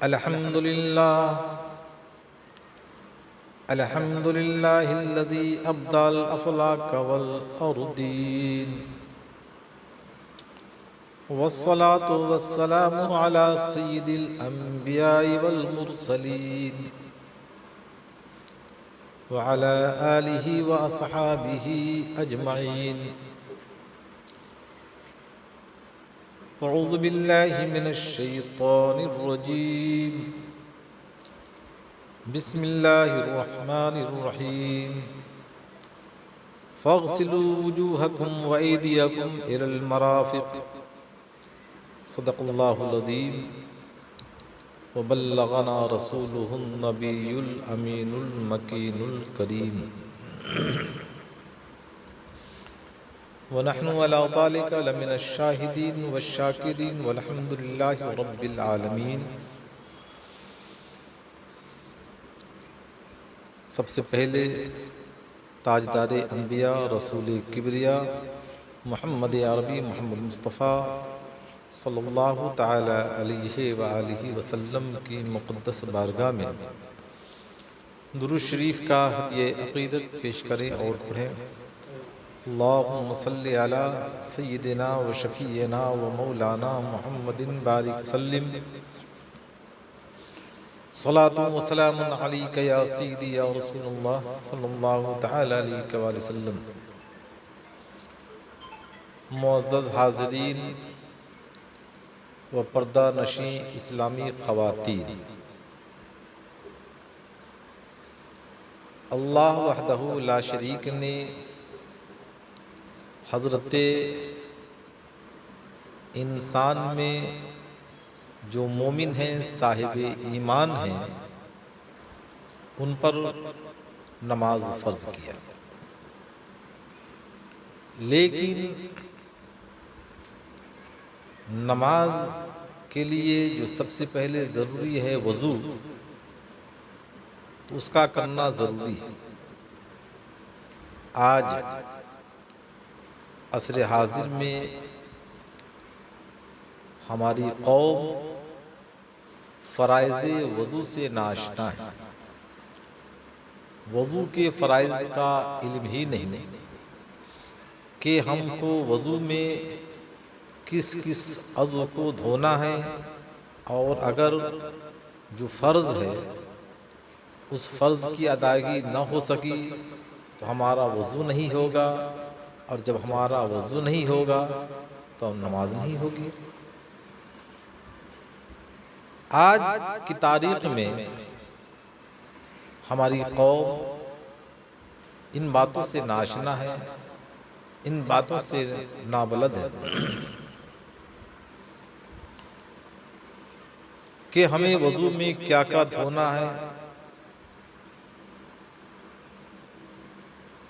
अल्हम्दुलिल्लाहिल्लज़ी अब्दल अफ़लाक वल अर्दीन वस्सलातु वस्सलामु अला सय्यिदिल अंबियाइ वल मुरसलीन व अला आलिहि व अस्हाबिहि अजमईन। अऊज़ु बिल्लाहि मिनश शैतानिर रजीम। बिस्मिल्लाहिर रहमानिर रहीम। फ़ग़्सिलू वुजूहकुम व अयदियकुम इलल मराफ़िक़। सदक़ल्लाहुल अज़ीम व बल्लगना रसूलुहुन नबियुल अमीनुल मकीनुल करीम। व नहनु अला ज़ालिका लमिनश शाहिदीन वश्शाकिरीन वल्हम्दुलिल्लाहि रब्बिल आलमीन। सबसे पहले ताजदारे अंबिया रसूल किबरिया मोहम्मद अरबी मोहम्मद मुस्तफ़ा सल्लल्लाहु ताला अलैहि व आलिहि वसल्लम की मुक़द्दस बारगाह में दुरूद शरीफ का हदिये अक़ीदत पेश करें और पढ़ें। अल्लाहुम्मा सल्लि अला सय्यिदिना व शफ़ीना व मौलाना मुहम्मदिन बारिक सल्लिम। सलातु व सलामुन अलैका या सय्यदी या रसूलल्लाह सल्लल्लाहु तआला अलैहि व सल्लम। मुअज़्ज़ज़ हाज़रीन व पर्दा नशीं इस्लामी ख़वातीन, अल्लाह वहदहु ला शरीक ने हज़रत इंसान में जो मोमिन हैं, साहिब ईमान हैं, उन पर नमाज फ़र्ज़ किया। लेकिन नमाज के लिए जो सबसे पहले ज़रूरी है वज़ू, तो उसका करना ज़रूरी है। आज असर हाज़िर में हमारी कौम फ़राइज़ वज़ू से नाआशना है। वज़ू के फ़राइज़ का इल्म ही नहीं कि हमको वज़ू में किस किस अज़्व को धोना है, और अगर जो फ़र्ज़ है उस फ़र्ज़ की अदायगी न हो सकी तो हमारा वज़ू नहीं होगा, और जब हमारा वज़ू नहीं होगा तो नमाज नहीं होगी। आज की तारीख़ में हमारी कौम इन बातों से नाशना है, इन बातों से नाबलद है कि हमें वज़ू में क्या क्या धोना है।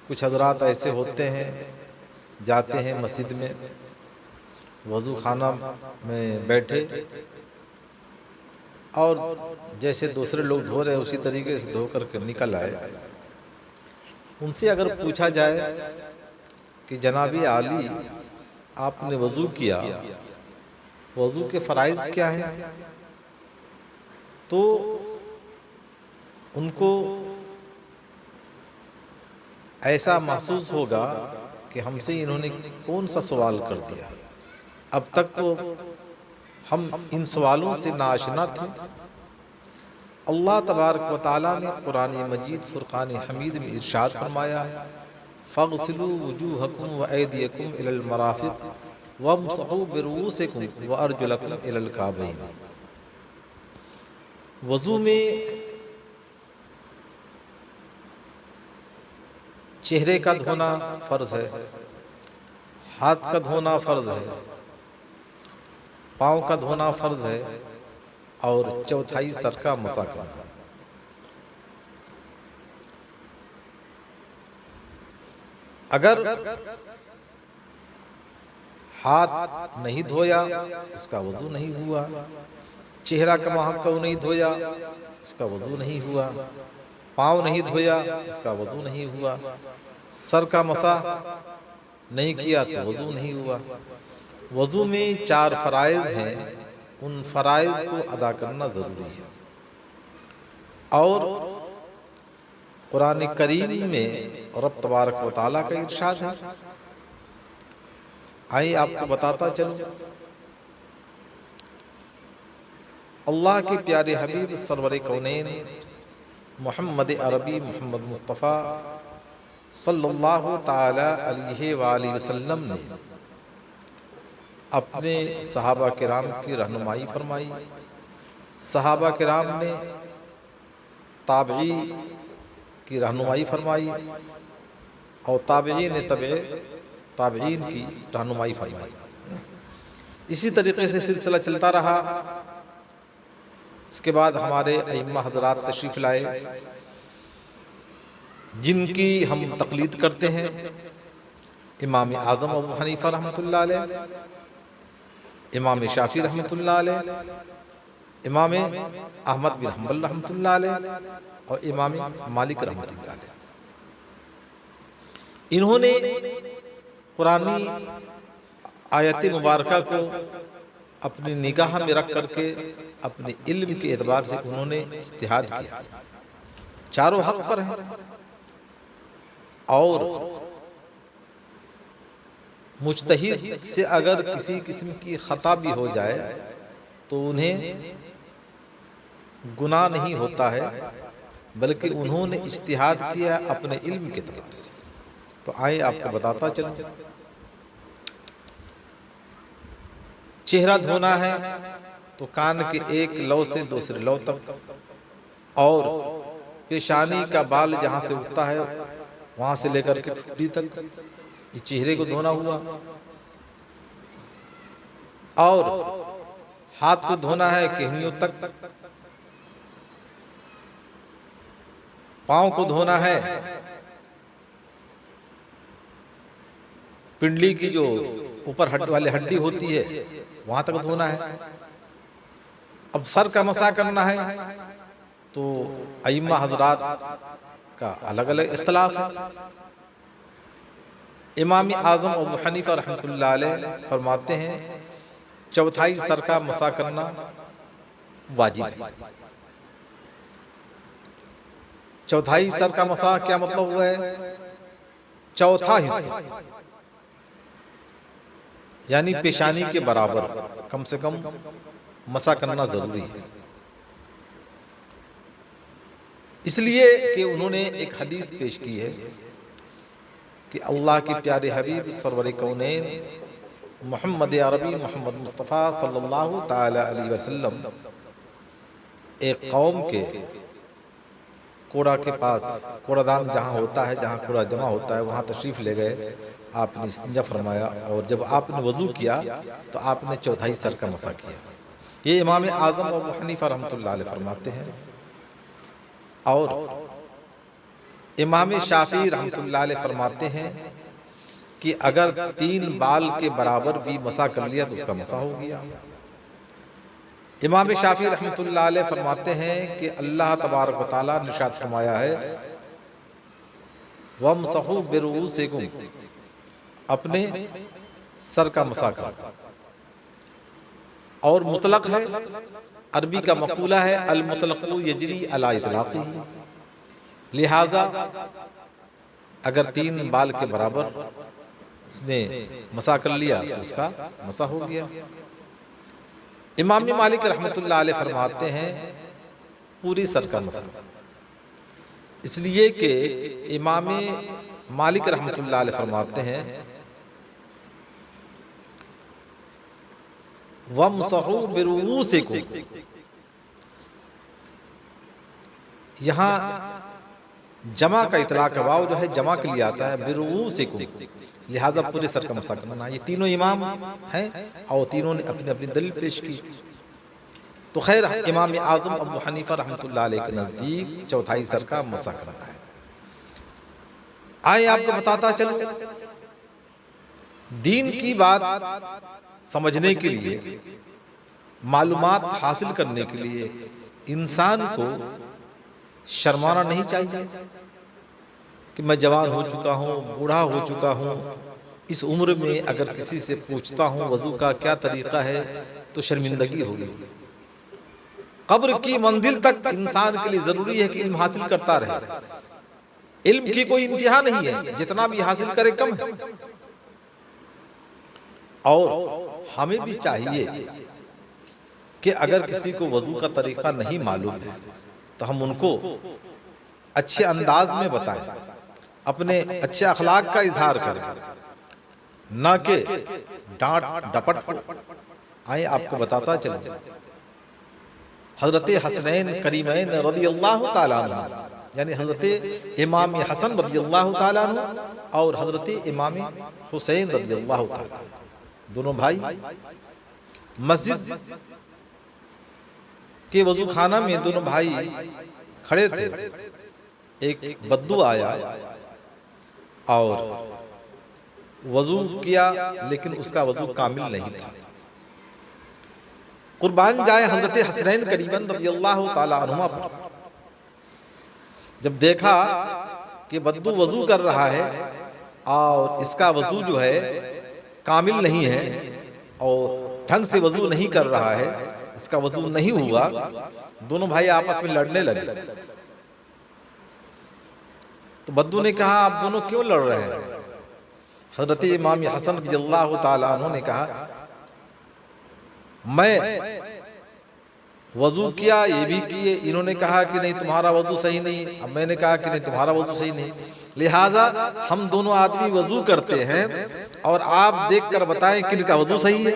कुछ हज़रात ऐसे होते हैं, जाते हैं मस्जिद में, वज़ू खाना में बैठे और जैसे दूसरे लोग धो रहे हैं उसी तरीके से धो करके निकल आए। उनसे अगर पूछा जाए कि जनाबी आली आपने वज़ू किया, वज़ू के फ़राइज़ क्या हैं, तो उनको ऐसा महसूस होगा कि हमसे इन्होंने कौन सा सवाल कर दिया। अब तक तो हम इन सवालों से नाआशना थे। अल्लाह तबारक व तआला ने कुरान मजीद फ़ुरक़ान हमीद में इरशाद फरमाया, फ़ग़्सिलू वुजूहकुम व अयदियकुम इलल मराफ़िक़ वम्सहू बिरुऊसिकुम व अर्जुलकुम इलल काबैन। वज़ू में चेहरे का धोना फ़र्ज़ है, हाथ का धोना फ़र्ज़ है, पाँव का धोना फ़र्ज़ है, और चौथाई सर का मसा करना। अगर हाथ नहीं धोया उसका वज़ू नहीं हुआ, चेहरा का महक नहीं धोया उसका वज़ू नहीं हुआ, पाँव नहीं धोया उसका वज़ू नहीं हुआ, सर का मसा नहीं किया तो वज़ू नहीं हुआ। वज़ू में 4 फ़राइज़ हैं, उन फ़राइज़ को अदा करना ज़रूरी है। और कुरान करीम में रब तबारक व तआला का इरशाद है, आइए आपको बताता चलूं। अल्लाह के प्यारे हबीब सरवर कौनैन मोहम्मद अरबी मोहम्मद मुस्तफ़ा सल्लल्लाहु ताला अलैहि वसल्लम ने अपने सहाबा किराम की रहनुमाई फरमाई। सहाबा किराम ने ताबई की रहनुमाई फरमाई और ताबईन ने ताबईन की रहनुमाई फरमाई। इसी तरीके से सिलसिला चलता रहा। उसके बाद हमारे अइम्मा हज़रात तशरीफ़ लाए, जिनकी हम तक़लीद करते हैं। इमाम आज़म अबू हनीफ़ा रहमतुल्लाह अलैह, इमाम शाफ़ी रहमतुल्लाह अलैह, इमाम अहमद बिन हम्बल रहमतुल्लाह अलैह और इमाम मालिक रहमतुल्लाह अलैह। इन्होंने कुरानी आयत मुबारका को अपनी निगाह में रख करके अपने इल्म के एतबार से उन्होंने इज्तिहाद किया। चारों हक पर हैं और मुज्तहिद से अगर किसी किस्म की खता भी हो जाए तो उन्हें गुनाह नहीं होता है, बल्कि उन्होंने इज्तिहाद किया अपने इल्म के एतबार से। तो आइए आपको बताता चलूं। चेहरा धोना है तो कान के एक लौ से दूसरे लौ तक, और पेशानी का बाल जहां से उठता है वहां से लेकर के ठुड्डी तक, ये चेहरे को धोना हुआ। और हाथ को धोना है केहनियों तक, पांव को धोना है पिंडली की जो ऊपर वाली हड्डी होती है वहां तक धोना है। अब सर का मसा करना है तो अइम्मा हजरात का अलग अलग इख्तिलाफ है। इमाम आज़म अबू हनीफ़ा रहमतुल्लाह अलैह फरमाते हैं चौथाई सर का मसा करना वाजिब है। चौथाई सर का मसा क्या मतलब हुआ है? चौथा हिस्सा यानी पेशानी के बराबर कम से कम मसा करना जरूरी है। इसलिए कि उन्होंने एक हदीस पेश की है कि अल्लाह के प्यारे हबीब सरवर कौनैन मोहम्मद अरबी मोहम्मद मुस्तफ़ा सल्लल्लाहु ताला अलैहि वसल्लम एक कौम के कूड़ा के पास, कूड़ादान जहाँ होता है, जहाँ कूड़ा जमा होता है, वहाँ तशरीफ़ ले गए। आपने इस्तिंजा फरमाया और जब आपने वज़ू किया तो आपने चौथाई सर का मसा किया। ये इमाम आज़म अबू हनीफ़ा रहमतुल्लाह अलैह फरमाते हैं। और इमाम शाफ़ी रहमतुल्लाह अलैह फरमाते हैं कि अगर 3 बाल के बराबर भी मसा कर लिया तो उसका मसा हो गया। इमाम शाफ़ी रहमतुल्लाह अलैह फरमाते हैं कि अल्लाह तबारक व तआला ने इरशाद फरमाया है वमसहू बिरुऊसिकुम, अपने सर का मसा करो। और मुतलक है, अरबी का मक़ूला है अल मुतलक़ु यजरी अला इतलाक़िही, लिहाजा अगर 3 बाल के बराबर उसने मसा कर लिया तो उसका मसा हो गया। इमाम मालिक रहमतुल्लाह अलैह फरमाते हैं पूरी सर का मसा, इसलिए कि इमाम मालिक रहमतुल्लाह अलैह फरमाते हैं वमसहू बिरुऊसिकुम, यहाँ जमा का इतलाक है, वाव जो है जमा के लिए आता है, बिरुऊसिकुम, लिहाजा पूरे सर का मसा करना। ये तीनों इमाम हैं और तीनों ने अपनी अपनी दलील पेश की। तो खैर इमाम आज़म अबू हनीफ़ा रहमतुल्लाह अलैह के नज़दीक चौथाई सर का मसा करना है। आइए आपको बताता चलो, दीन की बात समझने के लिए, मालूमात हासिल करने के लिए इंसान को शर्माना नहीं चाहिए कि मैं जवान हो चुका हूँ, बूढ़ा हो चुका हूँ, इस उम्र में अगर किसी से पूछता हूँ वज़ू का क्या तरीक़ा है तो शर्मिंदगी होगी। कब्र की मंजिल तक इंसान के लिए जरूरी है कि इल्म हासिल करता रहे। इल्म की कोई इंतहा नहीं है, जितना भी हासिल करे कम है। और हमें भी चाहिए कि अगर किसी को वजू का तरीका नहीं मालूम है तो हम उनको अच्छे अंदाज में बताएं, अपने अच्छे अखलाक का इजहार करें, ना कि डांट डपट। आए आपको बताता चलो, हजरत हसनैन करीमैन रज़ियल्लाहु ताला अन्हु, यानी हजरत इमाम हसन रज़ियल्लाहु ताला अन्हु और हजरत इमाम हुसैन रज़ियल्लाहु ताला, दोनों भाई मस्जिद के वजू खाना में दोनों भाई खड़े थे। एक बद्दू आया और वजू किया, लेकिन उसका वजू कामिल नहीं था। कुर्बान जाए हजरत हसनैन करीमन रज़ियल्लाहु ताला अन्हुमा पर। जब देखा कि बद्दू वजू कर रहा है और इसका वजू जो है कामिल नहीं है और ढंग से वजू नहीं कर रहा है, इसका वजू नहीं हुआ, दोनों भाई आपस में लड़ने लगे। तो बद्दू ने कहा, आप दोनों क्यों लड़ रहे हैं? हजरत इमाम हसन रज़ियल्लाहु ताला अन्हु ने कहा, मैं वजू किया, ये भी किए, इन्होंने कहा कि नहीं तुम्हारा वजू सही नहीं, अब मैंने कहा कि नहीं तुम्हारा वजू सही नहीं, लिहाजा हम दोनों आदमी वजू करते हैं और आप देखकर बताएं किनका वजू सही है।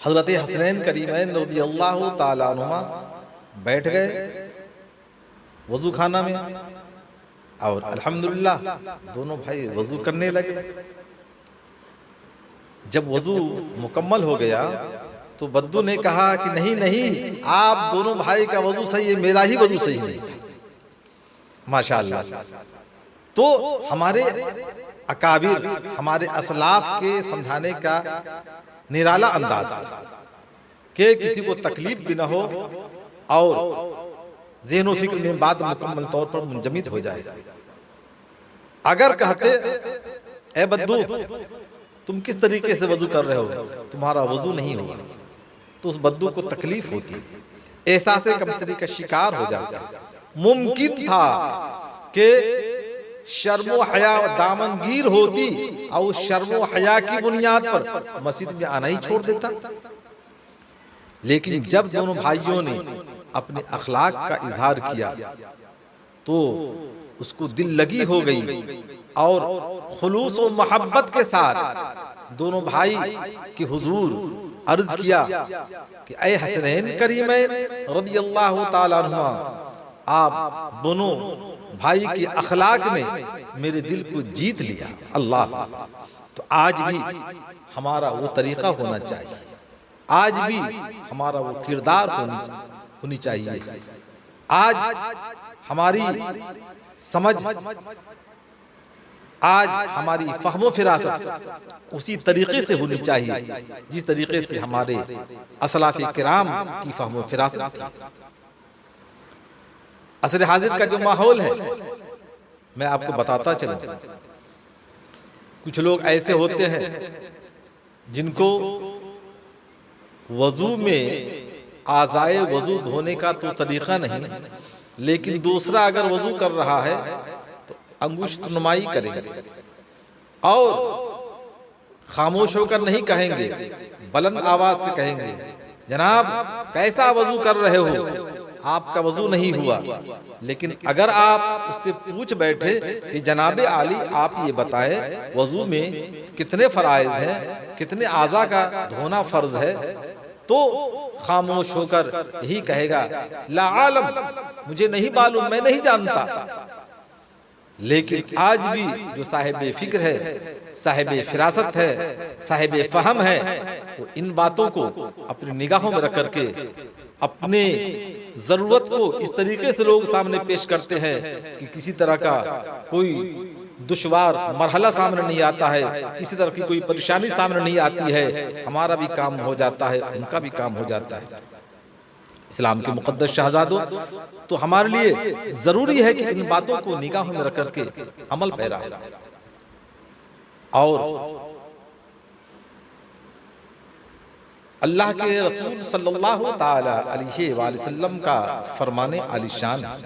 हजरत हसनैन करीमैन रज़ियल्लाहु ताला अन्हुमा बैठ गए वजू खाना में और अल्हम्दुलिल्लाह दोनों भाई वजू करने लगे। जब वजू मुकम्मल हो गया तो बद्दू ने कहा कि नहीं नहीं, आप दोनों भाई का वजू सही है, मेरा ही वजू सही नहीं। माशाअल्लाह। तो हमारे अकाबिर, हमारे असलाफ के समझाने का निराला अंदाज था कि किसी को तकलीफ भी ना हो और ज़हन फिक्र में बात मुकम्मल तौर पर मुंजमिद हो जाए। अगर कहते ए बद्दू तुम किस तरीके से वजू कर रहे हो, तुम्हारा वजू नहीं होगा, तो उस बद्दू को तकलीफ होती, एहसास कमतरी का शिकार हो जाता। मुमकिन था कि शर्मो हया दामनगीर होती और उस शर्मो हया की बुनियाद पर मस्जिद में आना ही छोड़ देता। लेकिन जब दोनों भाइयों ने अपने अखलाक का इजहार किया तो उसको दिल लगी हो गई और खुलूस और मोहब्बत के साथ दोनों भाई के हुजूर अर्ज किया कि ऐ हसनैन करीमैन रज़ियल्लाहु ताला अन्हुमा, आप दोनों भाई के अखलाक ने मेरे दिल को जीत लिया। अल्लाह। तो आज भी हमारा वो तरीका होना चाहिए, आज भी हमारा वो किरदार होनी चाहिए। आज हमारी समझ, आज हमारी फहमो फिरासत उसी तरीके से होनी चाहिए जिस तरीके से हमारे असलाफ़े किराम की फहमो फिरासत थी। असर हाजिर का जो माहौल है मैं आपको बताता चलूं। कुछ लोग ऐसे होते हैं जिनको वजू में आज़ाए वजू धोने का तो तरीका नहीं, लेकिन दूसरा अगर वजू कर रहा है तो अंगुष्ठ नुमाई करेंगे और खामोश होकर नहीं कहेंगे, बुलंद आवाज से कहेंगे, जनाब कैसा वजू कर रहे हो, आपका वजू नहीं हुआ। लेकिन अगर आप उससे पूछ बैठे कि जनाबे आली आप ये बताएं वजू में कितने फराइज हैं, कितने आज़ा का धोना फर्ज है, तो खामोश होकर यही कहेगा ला आलम, मुझे नहीं मालूम, मैं नहीं जानता। लेकिन आज भी जो साहिब फिक्र है, साहिब फिरासत है, साहिब फहम है, वो इन बातों को अपनी निगाहों में रख करके अपने जरूरत को इस तरीके से लोग सामने पेश करते हैं कि किसी तरह का कोई दुश्वार मरहला सामने नहीं आता है, किसी तरह की कोई परेशानी सामने नहीं आती है, हमारा भी काम हो जाता है, उनका भी काम हो जाता है। इस्लाम के मुकद्दस शहजादों, तो हमारे लिए जरूरी है कि इन बातों को निगाहों में रख करके अमल पैरा और अल्लाह के रसूल सल्लल्लाहु ताला अलैहि वसल्लम का फरमाने आलिशान है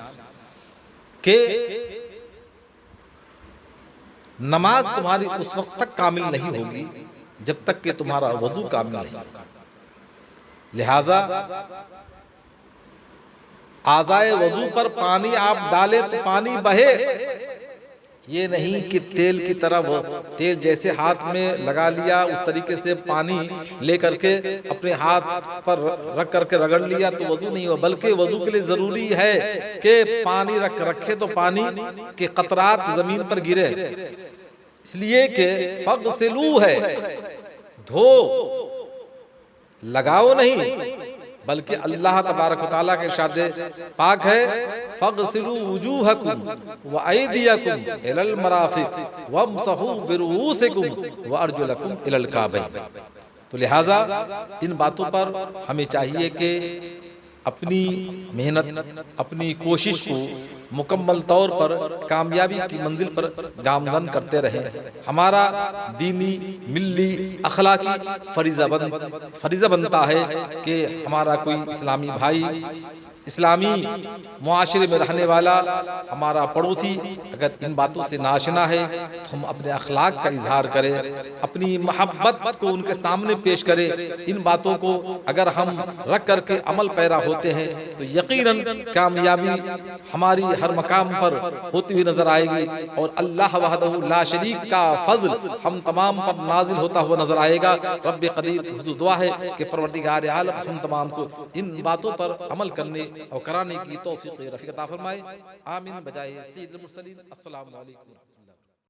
कि नमाज तुम्हारी उस वक्त तक कामिल नहीं होगी जब तक कि तुम्हारा वजू कामिल नहीं होगा। लिहाजा आज़ाए वजू पर पानी आप डाले तो पानी बहे, ये नहीं कि तेल की तरह वो तेल जैसे हाथ में लगा लिया उस तरीके से पानी लेकर के अपने हाथ पर रख करके रगड़ लिया तो वजू नहीं हुआ। बल्कि वजू के लिए जरूरी है कि पानी रखे तो पानी के कतरात जमीन पर गिरे, इसलिए कि फगसिलू है, धो, लगाओ नहीं, बल्कि अल्लाह तबारक व तआला के इरशाद पाक है फगसिलू वुजूहकुम व अयदियकुम इलल मराफिक वमसहू बिरुऊसिकुम व अर्जुलकुम इलल काबैन। तो लिहाजा इन बातों पर हमें चाहिए कि अपनी मेहनत, अपनी कोशिश को मुकम्मल तौर पर कामयाबी की मंजिल पर गामजन करते रहें। हमारा दीनी मिल्ली अखलाकी फरीज़ा बनता है कि हमारा कोई इस्लामी भाई, इस्लामी मुआशरे में रहने वाला हमारा पड़ोसी अगर इन बातों से नाशना है तो हम अपने अखलाक का इजहार करें, अपनी मोहब्बत को उनके सामने पेश करें। इन बातों को अगर हम रख करके अमल पैरा होते हैं तो यकीनन कामयाबी हमारी हर मकाम पर होती हुई नजर आएगी और अल्लाह वहदहू ला शरीक का फजल हम तमाम पर नाजिल होता हुआ नजर आएगा। रब्बे कदीर की हुजूर दुआ है कि परवरदिगार आलम हम तमाम को इन बातों पर अमल करने और कराने की तौफीक रफ़ीक अता फरमाए। आमीन बजाए सय्यिदुल मुरसलीन। अस्सलामु अलैकुम।